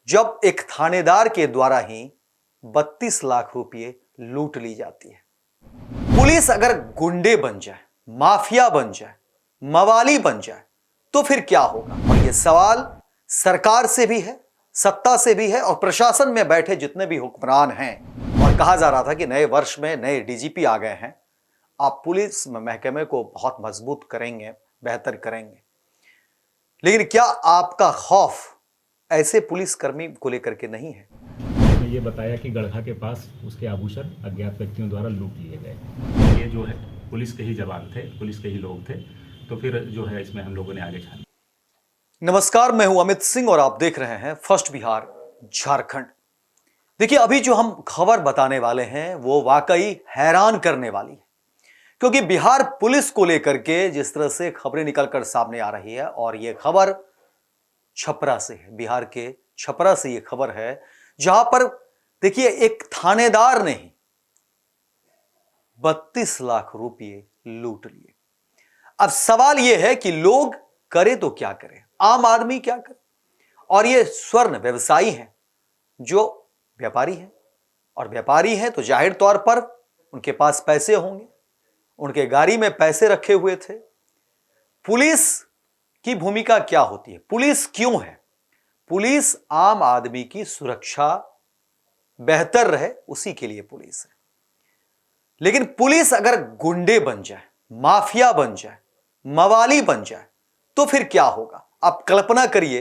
जब एक थानेदार के द्वारा ही 32 लाख रुपए लूट ली जाती है। पुलिस अगर गुंडे बन जाए, माफिया बन जाए, मवाली बन जाए तो फिर क्या होगा? और यह सवाल सरकार से भी है, सत्ता से भी है और प्रशासन में बैठे जितने भी हुक्मरान हैं। और कहा जा रहा था कि नए वर्ष में नए डीजीपी आ गए हैं, आप पुलिस महकमे को बहुत मजबूत करेंगे, बेहतर करेंगे। लेकिन क्या आपका खौफ ऐसे पुलिसकर्मी को लेकर के नहीं है? उसने ये बताया कि गढ़ा के पास उसके आभूषण अज्ञात व्यक्तियों द्वारा लूट लिए गए। ये जो है पुलिस के ही जवान थे, पुलिस के ही लोग थे, तो फिर जो है इसमें हम लोगों ने आगे छान। नमस्कार, मैं हूं अमित सिंह और आप देख रहे हैं फर्स्ट बिहार झारखंड। देखिए, अभी जो हम खबर बताने वाले हैं वो वाकई हैरान करने वाली है, क्योंकि बिहार पुलिस को लेकर के जिस तरह से खबरें निकलकर सामने आ रही है, और यह खबर छपरा से है, बिहार के छपरा से यह खबर है, जहां पर देखिए एक थानेदार ने ही 32 लाख रुपए लूट लिए। अब सवाल यह है कि लोग करे तो क्या करें, आम आदमी क्या करे? और ये स्वर्ण व्यवसायी हैं, जो व्यापारी हैं, और व्यापारी हैं तो जाहिर तौर पर उनके पास पैसे होंगे, उनके गाड़ी में पैसे रखे हुए थे। पुलिस की भूमिका क्या होती है? पुलिस क्यों है? पुलिस आम आदमी की सुरक्षा बेहतर रहे, उसी के लिए पुलिस है। लेकिन पुलिस अगर गुंडे बन जाए, माफिया बन जाए, मवाली बन जाए तो फिर क्या होगा? आप कल्पना करिए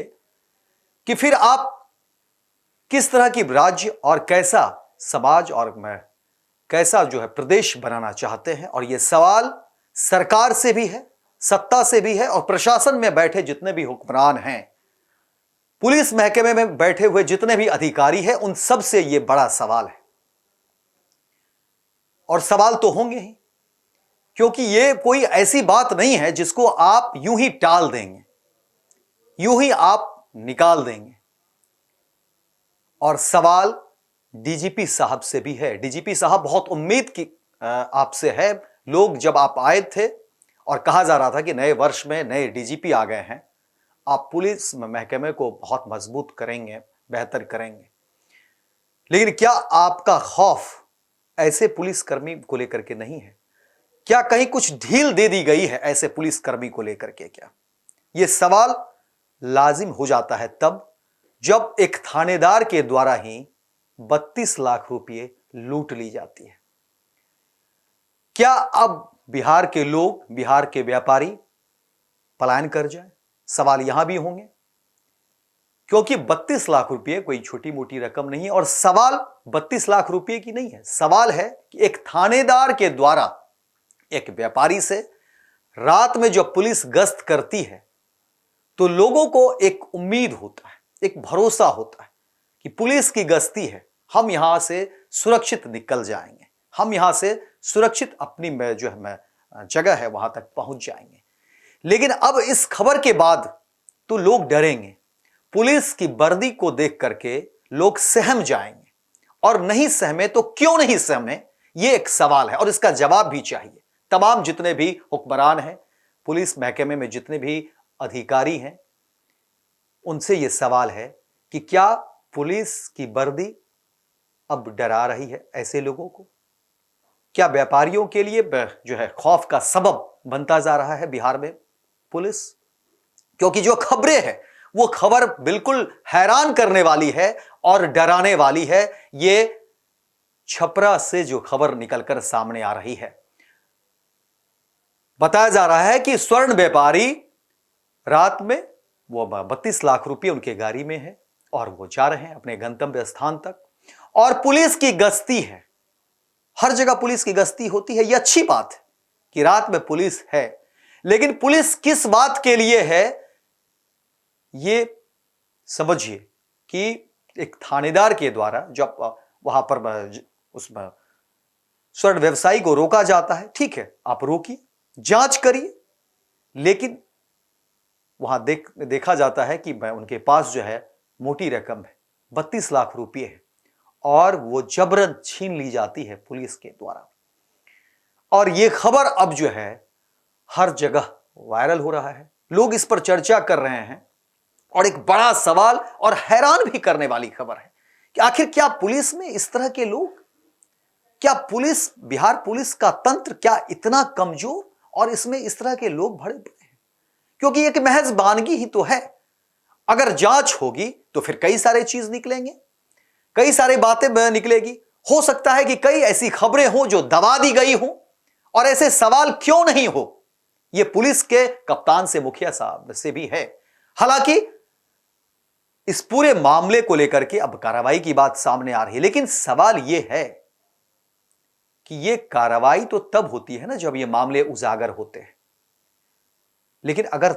कि फिर आप किस तरह की राज्य और कैसा समाज और कैसा जो है प्रदेश बनाना चाहते हैं। और यह सवाल सरकार से भी है, सत्ता से भी है और प्रशासन में बैठे जितने भी हुक्मरान हैं, पुलिस महकमे में बैठे हुए जितने भी अधिकारी हैं, उन सब से यह बड़ा सवाल है। और सवाल तो होंगे ही, क्योंकि यह कोई ऐसी बात नहीं है जिसको आप यूं ही टाल देंगे, यूं ही आप निकाल देंगे। और सवाल डीजीपी साहब से भी है। डीजीपी साहब, बहुत उम्मीद की आपसे है। लोग जब आप आए थे और कहा जा रहा था कि नए वर्ष में नए डीजीपी आ गए हैं, आप पुलिस महकमे को बहुत मजबूत करेंगे, बेहतर करेंगे। लेकिन क्या आपका खौफ ऐसे पुलिसकर्मी को लेकर के नहीं है? क्या कहीं कुछ ढील दे दी गई है ऐसे पुलिसकर्मी को लेकर के? क्या यह सवाल लाजिम हो जाता है तब जब एक थानेदार के द्वारा ही 32 लाख रुपए लूट ली जाती है। क्या अब बिहार के लोग, बिहार के व्यापारी पलायन कर जाएं? सवाल यहां भी होंगे, क्योंकि 32 लाख रुपए कोई छोटी मोटी रकम नहीं है। और सवाल 32 लाख रुपए की नहीं है, सवाल है कि एक थानेदार के द्वारा एक व्यापारी से रात में जब पुलिस गश्त करती है तो लोगों को एक उम्मीद होता है, एक भरोसा होता है कि पुलिस की गश्ती है, हम यहां से सुरक्षित निकल जाएंगे, हम यहां से सुरक्षित अपनी जो है जगह है वहां तक पहुंच जाएंगे। लेकिन अब इस खबर के बाद तो लोग डरेंगे, पुलिस की वर्दी को देख करके लोग सहम जाएंगे। और नहीं सहमे तो क्यों नहीं सहमे, यह एक सवाल है और इसका जवाब भी चाहिए। तमाम जितने भी हुक्मरान हैं, पुलिस महकमे में जितने भी अधिकारी हैं, उनसे यह सवाल है कि क्या पुलिस की वर्दी अब डरा रही है ऐसे लोगों को? क्या व्यापारियों के लिए जो है खौफ का सबब बनता जा रहा है बिहार में पुलिस? क्योंकि जो खबरें हैं वो खबर बिल्कुल हैरान करने वाली है और डराने वाली है। ये छपरा से जो खबर निकलकर सामने आ रही है, बताया जा रहा है कि स्वर्ण व्यापारी रात में वो 32 लाख रुपए उनके गाड़ी में है और वो जा रहे हैं अपने गंतव्य स्थान तक। और पुलिस की गश्ती है, हर जगह पुलिस की गश्ती होती है। यह अच्छी बात है कि रात में पुलिस है, लेकिन पुलिस किस बात के लिए है ये समझिए कि एक थानेदार के द्वारा जब वहां पर उस स्वर्ण व्यवसायी को रोका जाता है, ठीक है, आप रोकिए, जांच करिए, लेकिन वहां देखा जाता है कि उनके पास जो है मोटी रकम है, 32 लाख रुपए है, और वो जबरन छीन ली जाती है पुलिस के द्वारा। और यह खबर अब जो है हर जगह वायरल हो रहा है, लोग इस पर चर्चा कर रहे हैं और एक बड़ा सवाल और हैरान भी करने वाली खबर है कि आखिर क्या पुलिस में इस तरह के लोग, क्या पुलिस, बिहार पुलिस का तंत्र क्या इतना कमजोर और इसमें इस तरह के लोग भरे पड़े हैं? क्योंकि एक महज वानगी ही तो है। अगर जांच होगी तो फिर कई सारे चीज निकलेंगे, कई सारे बातें निकलेगी। हो सकता है कि कई ऐसी खबरें हो जो दबा दी गई हो, और ऐसे सवाल क्यों नहीं हो, यह पुलिस के कप्तान से, मुखिया साहब से भी है। हालांकि इस पूरे मामले को लेकर के अब कार्रवाई की बात सामने आ रही है, लेकिन सवाल यह है कि यह कार्रवाई तो तब होती है ना जब ये मामले उजागर होते हैं। लेकिन अगर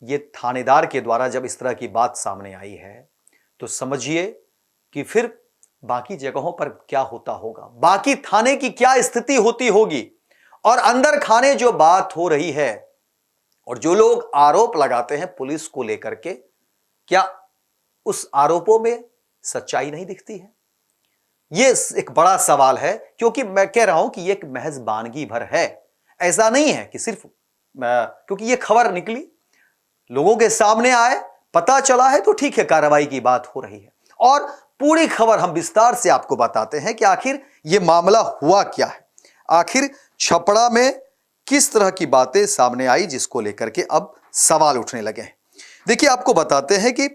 ये थानेदार के द्वारा जब इस तरह की बात सामने आई है तो समझिए कि फिर बाकी जगहों पर क्या होता होगा, बाकी थाने की क्या स्थिति होती होगी। और अंदर खाने जो बात हो रही है और जो लोग आरोप लगाते हैं पुलिस को लेकर के, क्या उस आरोपों में सच्चाई नहीं दिखती है? यह एक बड़ा सवाल है, क्योंकि मैं कह रहा हूं कि यह एक महज वानगी भर है। ऐसा नहीं है कि सिर्फ क्योंकि यह खबर निकली, लोगों के सामने आए, पता चला है तो ठीक है, कार्रवाई की बात हो रही है। और पूरी खबर हम विस्तार से आपको बताते हैं कि आखिर यह मामला हुआ क्या है, आखिर छपरा में किस तरह की बातें सामने आई जिसको लेकर के अब सवाल उठने लगे हैं। देखिए, आपको बताते हैं कि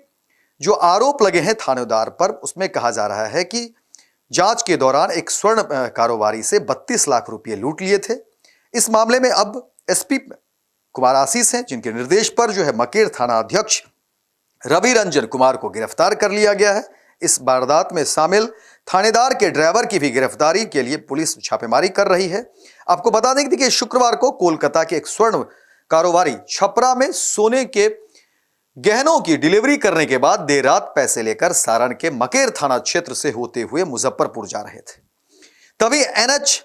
जो आरोप लगे हैं थानेदार पर, उसमें कहा जा रहा है कि जांच के दौरान एक स्वर्ण कारोबारी से 32 लाख रुपए लूट लिए थे। इस मामले में अब एसपी कुमार आशीष हैं, जिनके निर्देश पर जो है मकेर थाना अध्यक्ष रवि रंजन कुमार को गिरफ्तार कर लिया गया है। इस वारदात में शामिल थानेदार के ड्राइवर की भी गिरफ्तारी के लिए पुलिस छापेमारी कर रही है। आपको बता दें कि शुक्रवार को कोलकाता के एक स्वर्ण कारोबारी छपरा में सोने के गहनों की डिलीवरी करने के बाद देर रात पैसे लेकर सारण के मकेर थाना क्षेत्र से होते हुए मुजफ्फरपुर जा रहे थे। तभी NH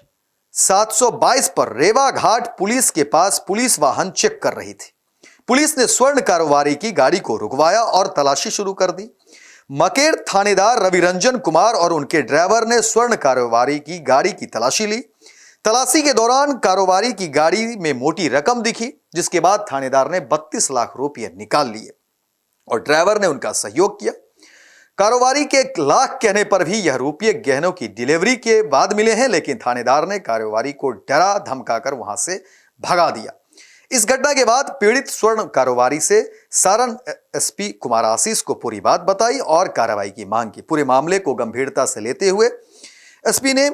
722 पर रेवा घाट पुलिस के पास पुलिस वाहन चेक कर रही थी। पुलिस ने स्वर्ण कारोबारी की गाड़ी को रुकवाया और तलाशी शुरू कर दी। मकेर थानेदार रवि रंजन कुमार और उनके ड्राइवर ने स्वर्ण कारोबारी की गाड़ी की तलाशी ली। तलाशी के दौरान कारोबारी की गाड़ी में मोटी रकम दिखी, जिसके बाद थानेदार ने 32 लाख रुपए निकाल लिए और ड्राइवर ने उनका सहयोग किया। कारोबारी के 1 लाख कहने पर भी यह रुपये गहनों की डिलीवरी के बाद मिले हैं, लेकिन थानेदार ने कारोबारी को डरा धमकाकर वहां से भगा दिया। इस घटना के बाद पीड़ित स्वर्ण कारोबारी से सारण एसपी कुमार आशीष को पूरी बात बताई और कार्रवाई की मांग की। पूरे मामले को गंभीरता से लेते हुए एसपी ने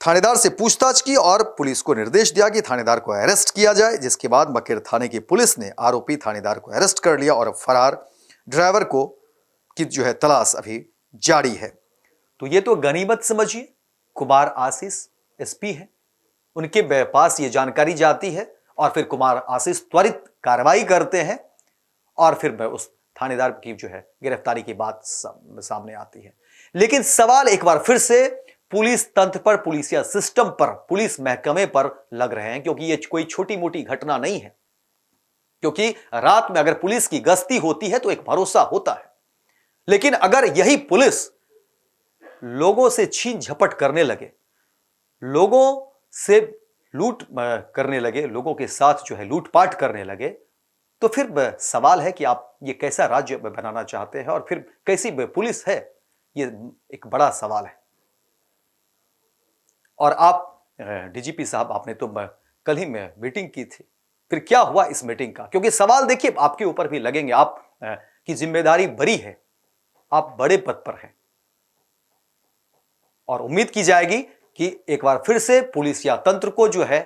थानेदार से पूछताछ की और पुलिस को निर्देश दिया कि थानेदार को अरेस्ट किया जाए, जिसके बाद मकेर थाने की पुलिस ने आरोपी थानेदार को अरेस्ट कर लिया और फरार ड्राइवर को की जो है तलाश अभी जारी है। तो ये तो गनीमत समझिए, कुमार आशीष एसपी है, उनके पास ये जानकारी जाती है और फिर कुमार आशीष त्वरित कार्रवाई करते हैं और फिर उस थानेदार की जो है गिरफ्तारी की बात सामने आती है। लेकिन सवाल एक बार फिर से पुलिस तंत्र पर, पुलिस या सिस्टम पर, पुलिस महकमे पर लग रहे हैं, क्योंकि ये कोई छोटी मोटी घटना नहीं है। क्योंकि रात में अगर पुलिस की गश्ती होती है तो एक भरोसा होता है, लेकिन अगर यही पुलिस लोगों से छीन झपट करने लगे, लोगों से लूट करने लगे, लोगों के साथ जो है लूटपाट करने लगे, तो फिर सवाल है कि आप ये कैसा राज्य बनाना चाहते हैं और फिर कैसी पुलिस है, ये एक बड़ा सवाल है। और आप डीजीपी साहब, आपने तो कल ही में मीटिंग की थी, फिर क्या हुआ इस मीटिंग का? क्योंकि सवाल देखिए आपके ऊपर भी लगेंगे, आप की जिम्मेदारी बड़ी है, आप बड़े पद पर हैं और उम्मीद की जाएगी कि एक बार फिर से पुलिस या तंत्र को जो है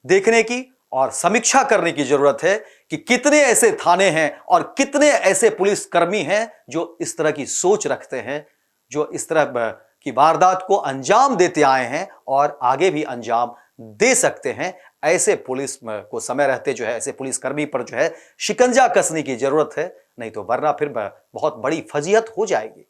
देखने की और समीक्षा करने की जरूरत है कि कितने ऐसे थाने हैं और कितने ऐसे पुलिसकर्मी हैं जो इस तरह की सोच रखते हैं, जो इस तरह की वारदात को अंजाम देते आए हैं और आगे भी अंजाम दे सकते हैं। ऐसे पुलिस को समय रहते जो है ऐसे पुलिसकर्मी पर जो है शिकंजा कसने की जरूरत है, नहीं तो वरना फिर बहुत बड़ी फजीहत हो जाएगी।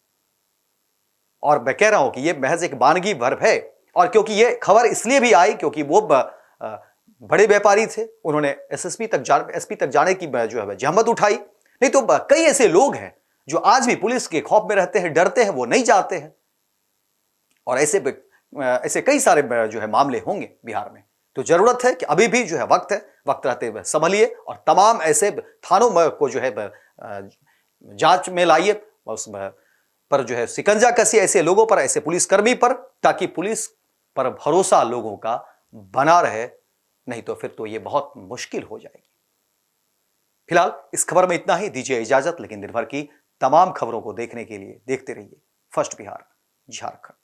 और मैं कह रहा हूं कि यह महज एक वानगी भर है, और क्योंकि यह खबर इसलिए भी आई क्योंकि वो बड़े व्यापारी थे, उन्होंने एसपी तक जाने की जो है जहमत उठाई। नहीं तो कई ऐसे लोग हैं जो आज भी पुलिस के खौफ में रहते हैं, डरते हैं, वो नहीं जाते हैं। और ऐसे कई सारे जो है मामले होंगे बिहार में। तो जरूरत है कि अभी भी जो है वक्त है, वक्त रहते हुए संभलिए और तमाम ऐसे थानों को जो है जांच में लाइए, उसमें पर जो है शिकंजा कसी ऐसे लोगों पर, ऐसे पुलिसकर्मी पर, ताकि पुलिस पर भरोसा लोगों का बना रहे, नहीं तो फिर तो ये बहुत मुश्किल हो जाएगी। फिलहाल इस खबर में इतना ही, दीजिए इजाजत, लेकिन दिन भर की तमाम खबरों को देखने के लिए देखते रहिए फर्स्ट बिहार झारखंड।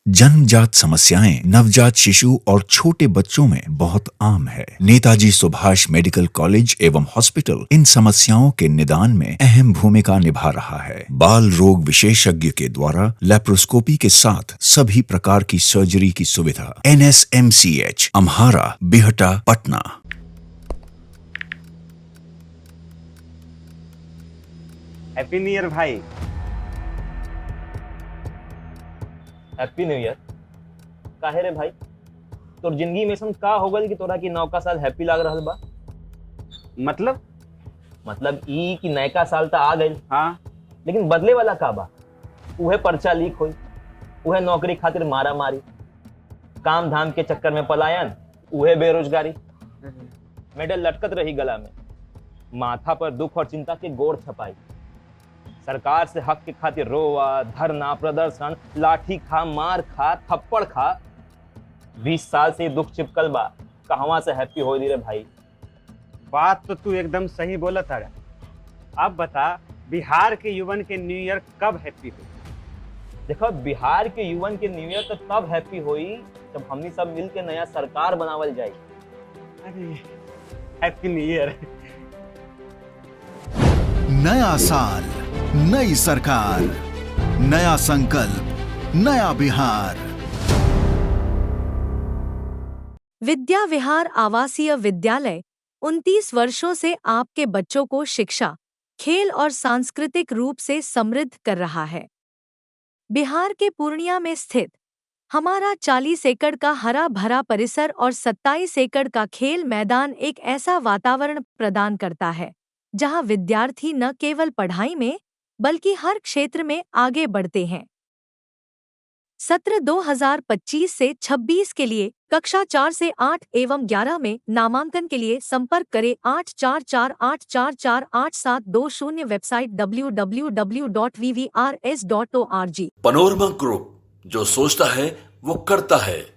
जन्मजात समस्याएं नवजात शिशु और छोटे बच्चों में बहुत आम है। नेताजी सुभाष मेडिकल कॉलेज एवं हॉस्पिटल इन समस्याओं के निदान में अहम भूमिका निभा रहा है। बाल रोग विशेषज्ञ के द्वारा लेप्रोस्कोपी के साथ सभी प्रकार की सर्जरी की सुविधा। NSMCH, Amhara, Bihta, Patna. Happy new year भाई। Happy new year. काहे रे भाई, तोर जिंदगी में ऐसा का हो गल कि तोरा की नौका साल हैप्पी लाग रहल बा? मतलब ई कि नयका साल तो आ गइल, हाँ, लेकिन बदले वाला का बा? उहे पर्चा लीक होई, उहे नौकरी खातिर मारा मारी, काम धाम के चक्कर में पलायन, उहे बेरोजगारी, मेडल लटकत रही गला में, माथा पर दुख और चिंता के गोड़ छपाई, सरकार से हक के खातिर रोवा, धरना, प्रदर्शन, लाठी खा, मार खा, थप्पड़ खा। 20 साल से दुख चिपकल बा, कहवा से हैप्पी हो रे भाई? बात तो तू एकदम सही बोला था। अब बता, बिहार के युवन के न्यू ईयर कब हैप्पी हुई? देखो, बिहार के युवन के न्यू ईयर तो तब हैप्पी हुई जब हमनी सब मिल के नया सरकार बनावल जाए। अरे हैप्पी न्यू ईयर। नया साल, नई सरकार, नया संकल्प, नया बिहार। विद्या विहार आवासीय विद्यालय 29 वर्षों से आपके बच्चों को शिक्षा, खेल और सांस्कृतिक रूप से समृद्ध कर रहा है। बिहार के पूर्णिया में स्थित हमारा 40 एकड़ का हरा भरा परिसर और 27 एकड़ का खेल मैदान एक ऐसा वातावरण प्रदान करता है जहां विद्यार्थी न केवल पढ़ाई में बल्कि हर क्षेत्र में आगे बढ़ते हैं। सत्र 2025 से 26 के लिए कक्षा 4 से 8 एवं 11 में नामांकन के लिए संपर्क करें 8448448720। Website www.vvrs.org। पनोरमा ग्रुप, जो सोचता है वो करता है।